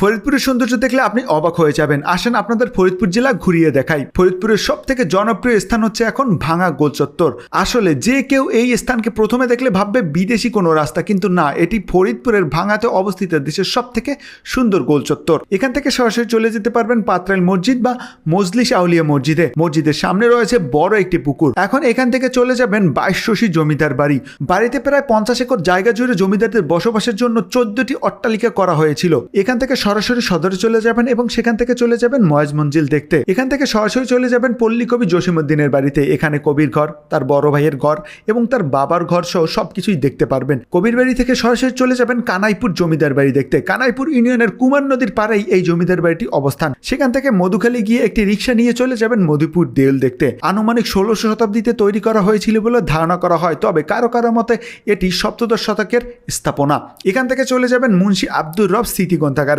ফরিদপুরের সৌন্দর্য দেখলে আপনি অবাক হয়ে যাবেন। আসেন আপনাদের ফরিদপুর জেলা ঘুরিয়ে দেখাই। ফরিদপুরের সব থেকে জনপ্রিয় স্থান হচ্ছে এখন ভাঙা গোল চত্বর। আসলে যে কেউ এই স্থানকে প্রথমে দেখলে ভাববে বিদেশি কোনো রাস্তা, কিন্তু না, এটি ফরিদপুরের ভাঙাতে অবস্থিত দেশের সব থেকে সুন্দর গোল চত্বর। এখান থেকে সরাসরি চলে যেতে পারবেন পাতরাইল মসজিদ বা মজলিস আউলিয়া মসজিদে। মসজিদের সামনে রয়েছে বড় একটি পুকুর। এখন এখান থেকে চলে যাবেন 22 শশী জমিদার বাড়ি। বাড়িতে প্রায় 50 একর জায়গা জুড়ে জমিদারদের বসবাসের জন্য 14টি অট্টালিকা করা হয়েছিল। এখান থেকে সরাসরি সদরে চলে যাবেন এবং সেখান থেকে চলে যাবেন ময়েজ মঞ্জিল দেখতে। এখান থেকে সরাসরি চলে যাবেন পল্লী কবি জসিমউদ্দিনের বাড়িতে। এখানে কবির ঘর, তার বড় ভাইয়ের ঘর এবং তার বাবার ঘর সহ সবকিছুই দেখতে পারবেন। কবির বাড়ি থেকে সরাসরি চলে যাবেন কানাইপুর জমিদার বাড়ি দেখতে। কানাইপুর ইউনিয়নের কুমার নদীর পাড়েই এই জমিদার বাড়িটি অবস্থান। সেখান থেকে মধুখালী গিয়ে একটি রিক্সা নিয়ে চলে যাবেন মধুপুর দেউল দেখতে। আনুমানিক 16শো শতাব্দীতে তৈরি করা হয়েছিল বলে ধারণা করা হয়, তবে কারো কারো মতে এটি সপ্তদশ শতকের স্থাপনা। এখান থেকে চলে যাবেন মুন্সি আব্দুর রব স্মৃতি গ্রন্থাগারে।